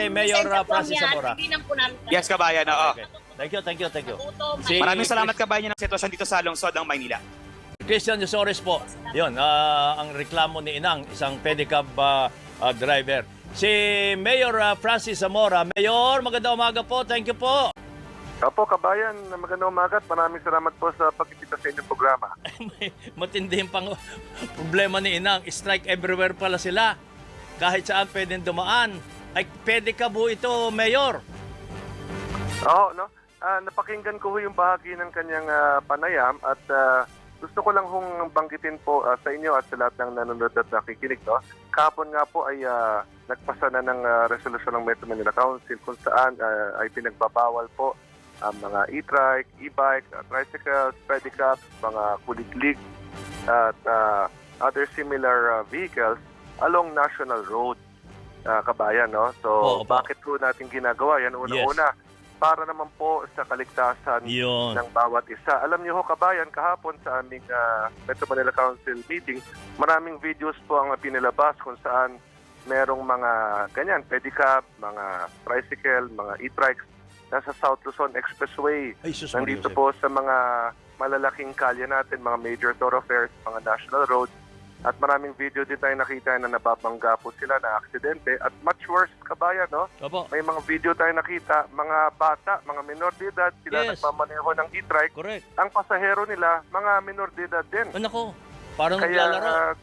Mayor Francis yan, Zamora. tiginan po namin. Yes, kabayan. Oo. Okay. Thank you. Nagutom. Si- Maraming salamat, kabayan, ng sitwasyon dito sa lungsod ng Maynila. Christian Yosores po. Yun, ang reklamo ni Inang, isang pedicab driver. Si Mayor Francis Zamora. Mayor, magandang umaga po. Thank you po. Opo, kabayan, magandang umaga at maraming salamat po sa pagkikita sa inyong programa. Matindi yung problema ni Inang. Strike everywhere pala sila. Kahit saan pwedeng dumaan. Ay, pedicab po ito, Mayor. Oo, no? Napakinggan ko yung bahagi ng kanyang panayam at gusto ko lang hong banggitin po sa inyo at sa lahat ng nanonood at nakikinig. No? Kahapon nga po ay nagpasa na ng resolusyon ng Metro Manila Council kung saan ay pinagbabawal po ang mga e-trike, e-bike, tricycles, pedicabs, mga kuliglig at other similar vehicles along national roads, kabayan. No? So, bakit po natin ginagawa yan? Una-una, para naman po sa kaligtasan ng bawat isa. Alam niyo ho, kabayan, kahapon sa aming Metro Manila Council meeting, maraming videos po ang pinilabas kung saan merong mga ganyan, pedicab, mga tricycle, mga e-trikes nasa South Luzon Expressway. Nandito po sa mga malalaking kalye natin, mga major thoroughfares, mga national roads. At maraming video din tayo nakita na nababangga po sila na aksidente. At much worse, kabayan, no? Opo. May mga video tayo nakita, mga bata, mga minor de edad, sila nagmamaneho ng e-trike. Correct. Ang pasahero nila, mga minor de edad din. Nako, parang naglalaro.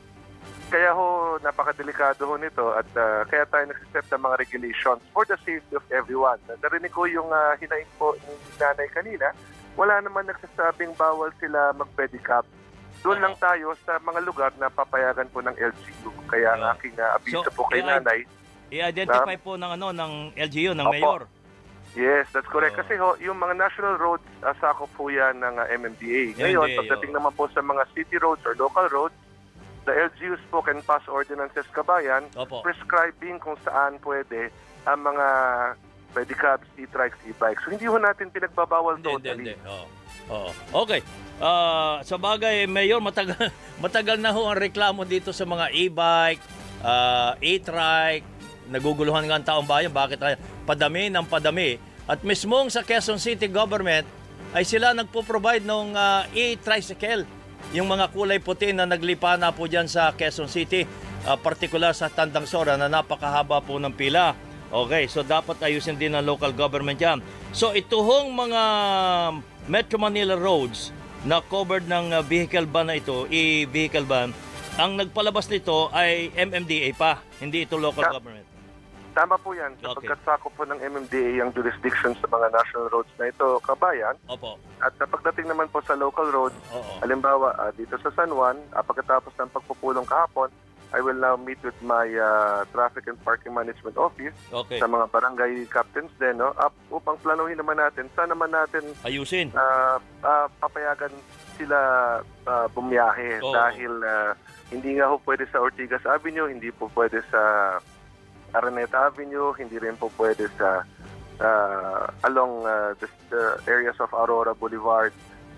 Kaya ho, napakadelikado ho nito at kaya tayo nag-set ng mga regulations for the safety of everyone. Narinig ko yung hinaing po ng nanay kanina, wala naman nagsasabing bawal sila mag-pedicab. Doon lang tayo sa mga lugar na papayagan po ng LGU. Kaya ang aking abiso po kay nanay. I-identify po ng ng LGU, ng mayor. Yes, that's correct. Kasi ho, yung mga national roads, sakop po yan ng MMDA. Ngayon, pagdating naman po sa mga city roads or local roads, the LGUs po can pass ordinances, kabayan, prescribing kung saan pwede ang mga pedicabs, e-trikes, e-bikes. So, hindi ho natin pinagbabawal totally. Okay. Sa bagay, Mayor, matagal na ho ang reklamo dito sa mga e-bike, e-trike. Naguguluhan nga ang taong bayan. Bakit padami ng padami? At mismong sa Quezon City Government ay sila nagpo-provide ng e-tricycle. Yung mga kulay puti na naglipa na po dyan sa Quezon City, particular sa Tandang Sora na napakahaba po ng pila. Okay, so dapat ayusin din ng local government yan. So ito hong mga Metro Manila roads na covered ng vehicle ban na ito, e-vehicle ban, ang nagpalabas nito ay MMDA pa, hindi ito local government. Tama po yan. Sapagkat sakop po ng MMDA ang jurisdiction sa mga national roads na ito, kabayan. Opo. At pagdating naman po sa local roads, halimbawa dito sa San Juan, pagkatapos ng pagpupulong kahapon, I will now meet with my Traffic and Parking Management Office sa mga barangay captains din, no? Upang planuhin naman natin, saan naman natin ayusin, papayagan sila bumiyahe dahil hindi nga ho pwede sa Ortigas Avenue, hindi po pwede sa Araneta Avenue, hindi rin po pwede sa along the areas of Aurora Boulevard.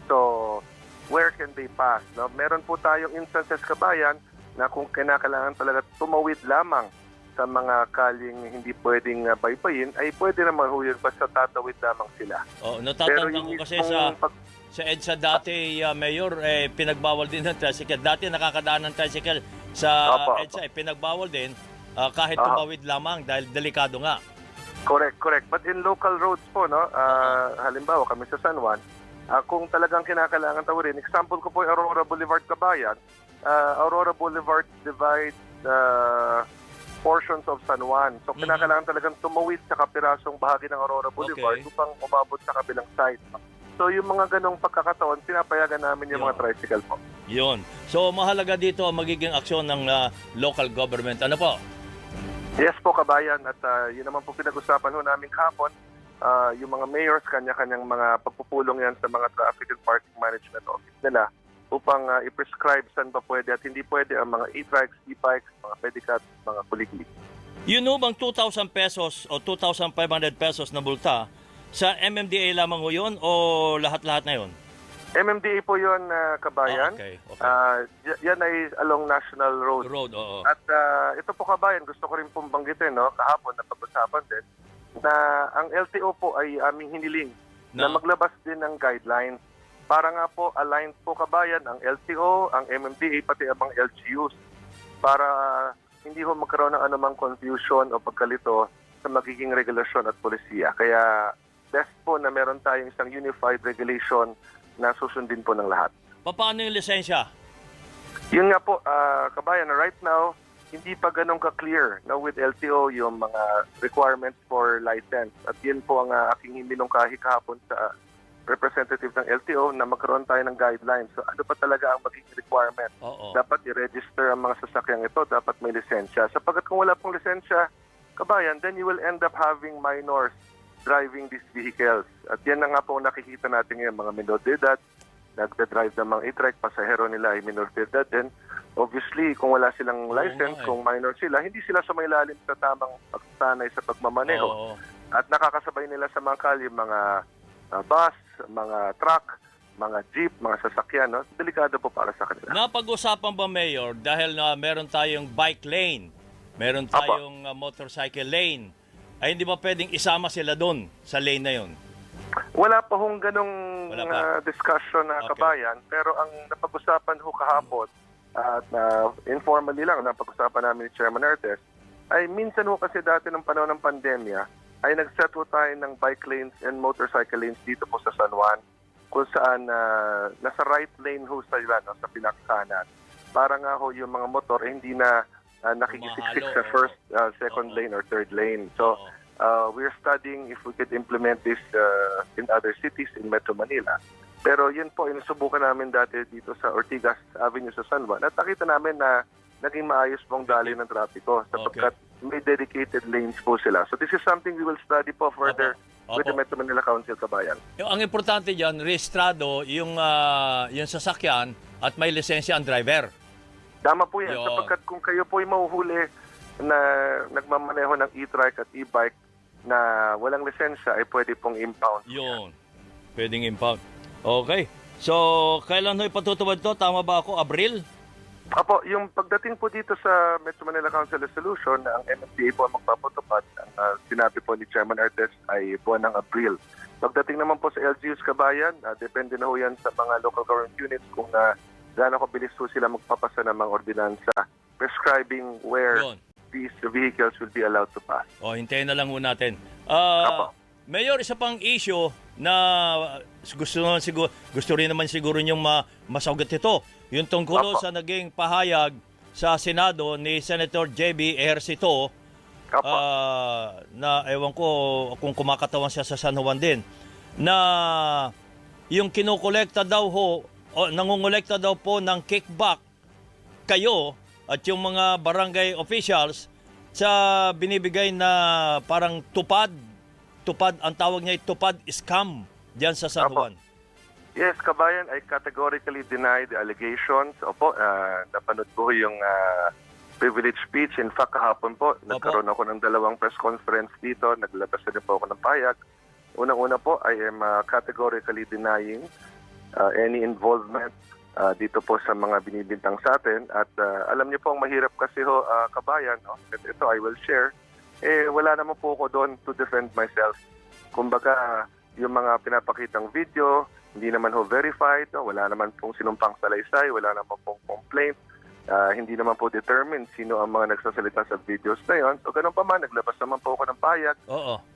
So, where can they pass? No? Meron po tayong instances, kabayan, na kung kinakailangan talaga tumawid lamang sa mga kaling hindi pwedeng baybayin, ay pwede naman ho yun basta tatawid lamang sila. Natatandaan ko kasi sa EDSA dati, Mayor, pinagbawal din ng tricycle. Dati nakakadaan ng tricycle sa EDSA, pinagbawal din kahit tumawid lamang dahil delikado nga. Correct. But in local roads po, no, halimbawa kami sa San Juan, kung talagang kinakailangan tawidin, example ko po yung Aurora Boulevard, kabayan. Aurora Boulevard divides portions of San Juan. So, kinakailangan talagang tumawid sa kapirasong bahagi ng Aurora Boulevard upang umabot sa kabilang side. So, yung mga ganong pagkakataon, pinapayagan namin yung mga tricycle po. Yun. So, mahalaga dito ang magiging aksyon ng local government. Ano po? Yes po, kabayan. At yun naman po pinag-usapan ho namin kahapon. Yung mga mayors, kanya-kanyang mga pagpupulong yan sa mga Traffic and Parking Management Office nila upang i-prescribe saan ba pwede at hindi pwede ang mga e-trikes, e-bikes, mga pedicabs, mga kuliglig. Yun ho bang 2,000 pesos o 2,500 pesos na multa, sa MMDA lamang ho yun o lahat-lahat na yun? MMDA po yun, kabayan. Okay. Yan ay along National Road. Road, oo. At ito po, kabayan, gusto ko rin pong banggitin, no, kahapon na pag-usapan din, na ang LTO po ay aming hiniling na maglabas din ng guidelines para nga po aligned po, kabayan, ang LTO, ang MMDA, pati ang mga LGUs para hindi ho magkaroon ng anumang confusion o pagkalito sa magiging regulasyon at polisiya. Kaya best po na meron tayong isang unified regulation na susundin po ng lahat. Paano yung lisensya? Yun nga po, kabayan, right now, hindi pa ganun ka-clear with LTO yung mga requirements for license. At yun po ang aking hinilungkahi kahapon sa representative ng LTO na magkaroon tayo ng guidelines. So ano pa talaga ang magiging requirement? Oo. Dapat i-register ang mga sasakyang ito, dapat may lisensya. Sapagkat kung wala pong lisensya, kabayan, then you will end up having minors driving these vehicles. At yan na nga po nakikita natin ngayon, mga minor de edad, nagda-drive ng mga e-trike, pasahero nila ay minor de edad din. Obviously, kung wala silang license, kung minor sila, hindi sila sumailalim sa tamang pagsanay sa pagmamaneho. Oo. At nakakasabay nila sa mga kalye, mga bus, mga truck, mga jeep, mga sasakyan. No? Delikado po para sa kanila. Napag-usapan ba, Mayor, dahil na meron tayong bike lane, meron tayong motorcycle lane, ay hindi ba pwedeng isama sila doon sa lane na yon? Wala pa hong ganong discussion na kabayan, pero ang napag-usapan ho kahapon at informally lang napag-usapan namin ni Chairman Artes, ay minsan ho kasi dati ng panahon ng pandemya, ay nag-set ho tayo ng bike lanes and motorcycle lanes dito po sa San Juan, kung saan nasa right lane ho sila, no, sa pinakakanan. Para nga ho yung mga motor hindi na nakikisiksik sa first, second lane or third lane. So, we're studying if we could implement this in other cities in Metro Manila. Pero yun po, inusubukan namin dati dito sa Ortigas Avenue sa San Juan. At nakita namin na naging maayos pong dali ng trapiko sapagkat may dedicated lanes po sila. So this is something we will study po further with the Metro Manila Council, kabayan. Ang importante dyan, rehistrado yung sasakyan at may lisensya ang driver. Tama po yan. Sapagkat kung kayo po ay mahuhuli na nagmamaneho ng e-trike at e-bike na walang lisensya, ay pwede pong impound. Yun. Pwedeng impound. Okay. So, kailan ho ipatutupad to? Tama ba ako? Abril? Apo, yung pagdating po dito sa Metro Manila Council Resolution na ang MMDA po ang magpapatupad, ang sinabi po ni Chairman Artes ay buwan ng Abril. Pagdating naman po sa LGUs, kabayan, depende na ho yan sa mga local government units kung gaano kabilis po sila magpapasa ng mga ordinansa prescribing where these vehicles will be allowed to pass. Hintayin na lang ho natin. Mayor, isa pang issue na gusto rin naman siguro niyong masagot ito. Yung tungkol sa naging pahayag sa Senado ni Senator J.B. Ejercito na ewan ko kung kumakatawan siya sa San Juan din, na yung kinukolekta daw ho, nangungulekta daw po ng kickback kayo at yung mga barangay officials sa binibigay na parang tupad, ang tawag niya ay tupad scam diyan sa San Juan. Yes, kabayan, I categorically deny the allegations. Opo, napanood ko yung privilege speech. In fact, kahapon po, nagkaroon ako ng 2 press conference dito. Naglabas na rin po ako ng payag. Unang-una po, I am categorically denying any involvement dito po sa mga binibintang sa atin. At alam niyo po, ang mahirap kasi ho, kabayan, at ito I will share, wala naman po ako doon to defend myself. Kumbaga, yung mga pinapakitang video, hindi naman ho verified, wala naman pong sinumpang salaysay, wala naman pong complaint, hindi naman po determined sino ang mga nagsasalita sa videos na yon. So ganun pa man, naglabas naman po ako ng payag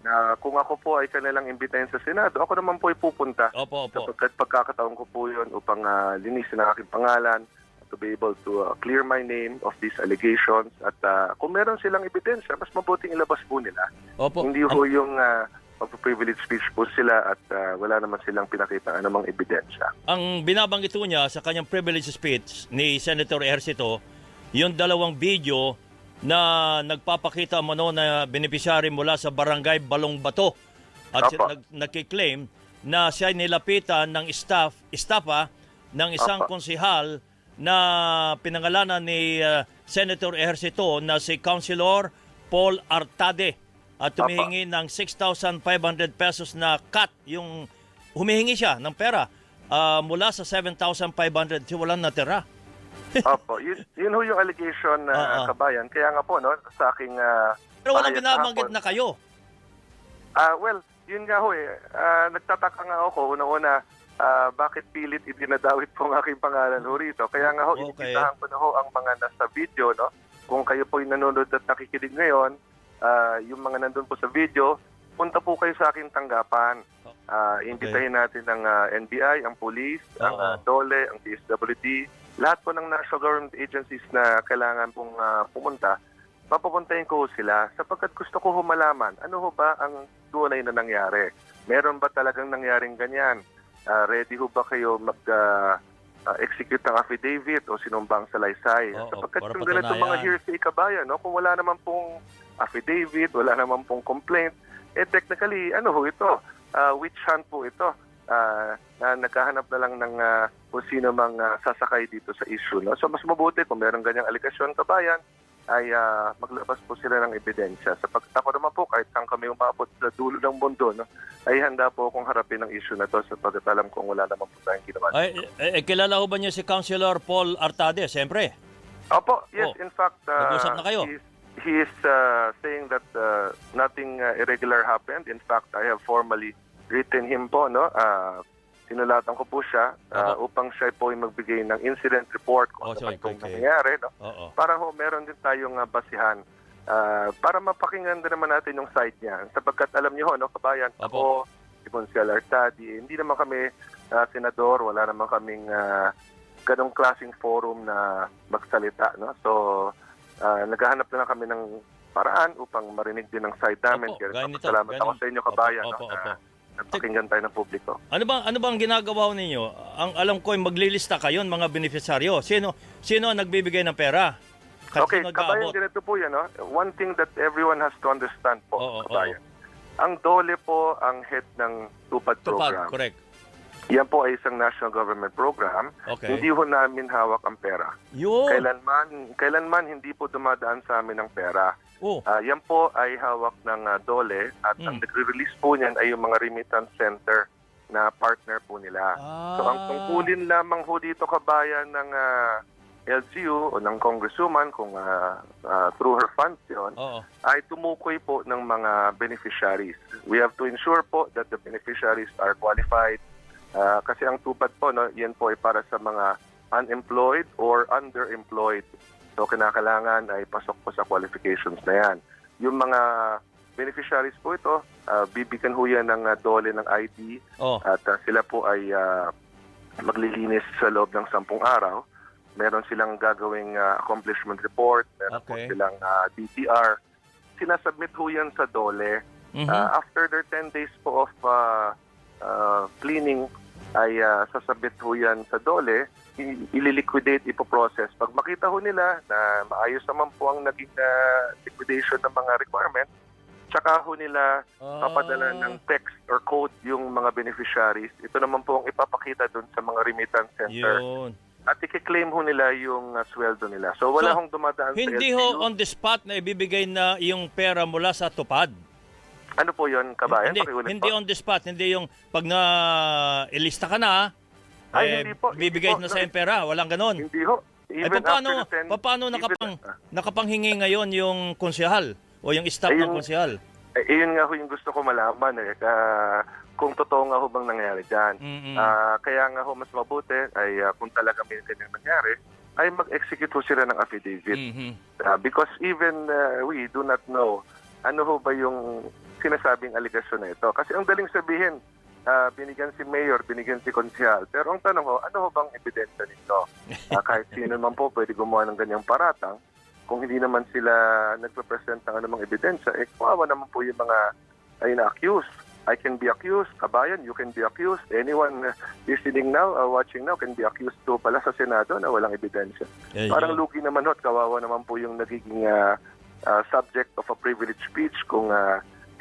na kung ako po ay kanilang imbitahin sa Senado, ako naman po ay pupunta. Sapagkat pagkakataon ko po yun upang linisin ang aking pangalan, to be able to clear my name of these allegations. At kung meron silang ebidensya, mas mabuting ilabas po nila. Hindi ho yung privilege speech po sila at wala naman silang pinakita anumang ebidensya. Ang binabanggit po niya sa kanyang privilege speech ni Senator Ejercito, yung 2 video na nagpapakita na beneficiary mula sa barangay Balong Bato at nagkiklaim na siya nilapitan ng staff ng isang konsihal na pinangalanan ni Senator Ejercito na si Councilor Paul Artade at humihingi ng 6,500 pesos na cut, yung humihingi siya ng pera mula sa 7,500, walang natira. Opo, yun ho yung allegation na kabayan. Kaya nga po, no, sa aking Pero walang pahayag binabanggit kahapon, na kayo. well, yun nga ho nagtataka nga ako una-una bakit pilit itinadawit po ang aking pangalan ho rito. Kaya nga ho, Okay. inibitahan ko na ho ang mga nasa video, no? Kung kayo po nanonood at nakikinig ngayon, yung mga nandun po sa video, punta po kayo sa aking tanggapan. Imbitahin natin ang NBI, ang police, ang DOLE, ang DSWD, lahat po ng national government agencies na kailangan pong pumunta. Papupuntahin ko sila sapagkat gusto ko humalaman ano ho ba ang tunay na nangyari. Meron ba talagang nangyaring ganyan? Ready ho ba kayo mag-execute ng affidavit o sinumbang salaysay? Sapagkat para yung ganito patunayan. mga hearsay kabayan, no? Kung wala naman pong affidavit, wala naman pong complaint, technically, ano ho ito? Witch hunt po ito. Na naghahanap na lang ng kung sino mang sasakay dito sa issue. No? So mas mabuti kung meron ganyang aligasyon kabayan, ay maglabas po sila ng ebidensya. Sapagkat ako naman po, kahit saan kami umabot sa dulo ng mundo, no, ay handa po akong harapin ang issue na to sapagkat alam kong wala naman po tayong ginawa. Kilala ho ba niyo si Councilor Paul Artade? Siyempre. Opo, yes, in fact, nag-usap na kayo? he is saying that nothing irregular happened. In fact, I have formally written him po, no? Sinulatan ko po siya upang siya po ay magbigay ng incident report kung ano itong nangyayari, no? Para ho, meron din tayong basihan para mapakinggan din naman natin yung side niya. Sapagkat alam niyo ho, no, kabayan, ako, si Consial Artadi, hindi naman kami senador, wala naman kaming ganong klaseng forum na magsalita, no? So, naghahanap na lang kami ng paraan upang marinig din ang side namin. Kaya salamat ako sa inyo, kabayan. Nagpakinggan tayo ng publiko. Ano bang ginagawa ninyo? Ang alam ko ay maglilista kayo ng mga beneficiaryo. Sino ang nagbibigay ng pera? Okay, kabayan, ganito po yan. No? One thing that everyone has to understand po, kabayan. Ang DOLE po ang head ng TUPAD program. Correct. Yan po ay isang national government program. Okay. Hindi ho namin hawak ang pera. Yun. Kailanman hindi po dumadaan sa amin ang pera. Yan po ay hawak ng DOLE at ang nagre-release po niyan ay yung mga remittance center na partner po nila. So ang tungkulin lamang ho dito, kabayan, ng LGU o ng congresswoman kung through her funds yun, ay tumukoy po ng mga beneficiaries. We have to ensure po that the beneficiaries are qualified. Kasi ang TUPAD po, no, yan po ay para sa mga unemployed or underemployed. So kinakailangan ay pasok po sa qualifications na yan. Yung mga beneficiaries po ito, bibigyan ho yan ng DOLE ng ID at sila po ay maglilinis sa loob ng 10 araw. Meron silang gagawing accomplishment report, meron po silang DTR. Sinasubmit ho yan sa DOLE. After their 10 days po of cleaning, ay sasabit ho yan sa DOLE, ililiquidate, ipoprocess. Pag makita ho nila na maayos naman po ang naging liquidation ng mga requirements, tsaka ho nila papadala ng text or code yung mga beneficiaries. Ito naman po ang ipapakita dun sa mga remittance center. Yun. At i-claim ho nila yung sweldo nila. So wala hong dumadaan sa LGU. Hindi ho on the spot na ibibigay na yung pera mula sa TUPAD. Ano po yun, kabayan? Hindi on the spot. Hindi yung pag na-ilista ka na, hindi po. bibigay na sa yung pera. Walang ganon. Hindi ho. Even paano nakapanghingi ngayon yung konsehal o yung staff ng konsehal? Yun nga ho yung gusto ko malaman kung totoo nga ho bang nangyari dyan. Kaya nga ho mas mabuti ay kung talaga may kanyang nangyari, ay mag-execute ho sila ng affidavit. Because even we do not know ano ho ba yung sinasabing aligasyon na ito. Kasi ang daling sabihin, binigyan si mayor, binigyan si konsehal. Pero ang tanong ho, ano ho bang ebidensya nito? Kahit sino naman po pwede gumawa ng ganyang paratang. Kung hindi naman sila nagpe-present ng anumang ebidensya, kawawa naman po yung mga na-accused. I can be accused, kabayan, you can be accused. Anyone listening now, watching now, can be accused to pala sa Senado na walang ebidensya. Parang lugi naman ho, kawawa naman po yung nagiging subject of a privileged speech kung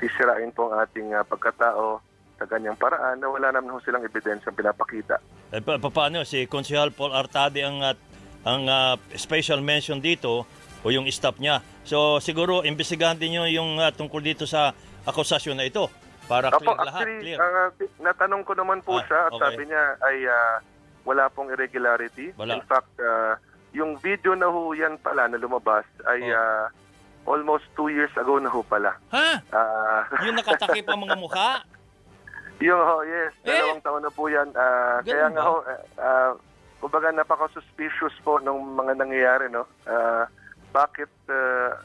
sisirain po ang ating pagkatao sa ganyang paraan na wala naman ho silang ebidensya pinapakita. Paano si Konsehal Paul Artade ang special mention dito o yung staff niya? So siguro imbestigahan din nyo yung tungkol dito sa akusasyon na ito Para Opo, clear lahat. actually, Clear. natanong ko naman po siya at okay. sabi niya ay wala pong irregularity. Wala. In fact, yung video na ho yan pala na lumabas ay almost 2 years ago na ho pala. Ha? Yung nakatakip ang mga mukha? Yes, 2 taon na po yan. Kaya Ganun nga ba? ho, kumbaga napaka-suspicious po ng mga nangyayari, no? Bakit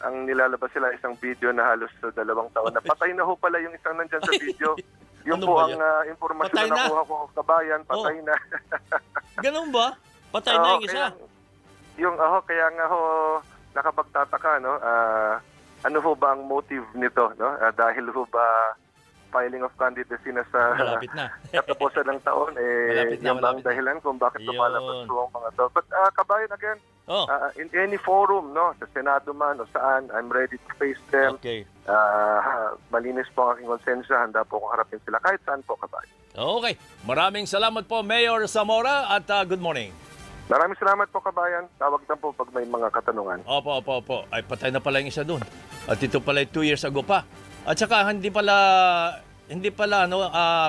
ang nilalabas sila isang video na halos 2 taon na. Patay na ho pala yung isang nandyan sa video. Yung Ano po ba ang yan? impormasyon Patay na na? nakuha ko kabayan, patay na. Ganun ba? Patay na yung isa? Kaya nga ho, nakapagtataka, no? Ano ho ba ang motive nito, no? Dahil ho ba filing of candidacy na sa Malapit na. katapusan ng taon, Malapit na, yung bang malapit na. dahilan kung bakit Yun. lumalabas po ang mga to. But kabayan, again, Oh, in any forum, no, sa Senado man o saan, I'm ready to face them. okay. Malinis po ang aking konsensya, handa po akong harapin sila kahit saan po, kabayan. Okay. Maraming salamat po, Mayor Zamora, at good morning. Maraming salamat po, kabayan. Tawag lang po pag may mga katanungan. Opo. Ay, patay na pala yung isa doon. At ito pala 2 years ago pa. At saka hindi pala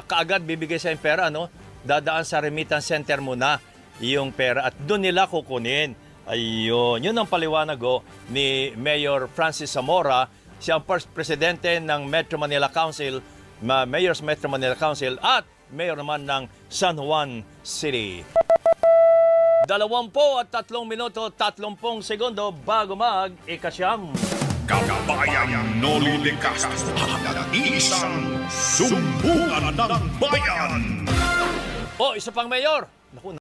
kaagad bibigay sa yung pera, dadaan sa remittance center muna yung pera at doon nila kukunin. Ayun, yun ang paliwanag ni Mayor Francis Zamora, siya ang first presidente ng Metro Manila Council, Mayor's Metro Manila Council at mayor naman ng San Juan City. 23 minuto, 30 segundo bago mag-ikasyam. Kabayang Noli de Castro, isang sumbungan ng bayan. Isa pang mayor. Naku,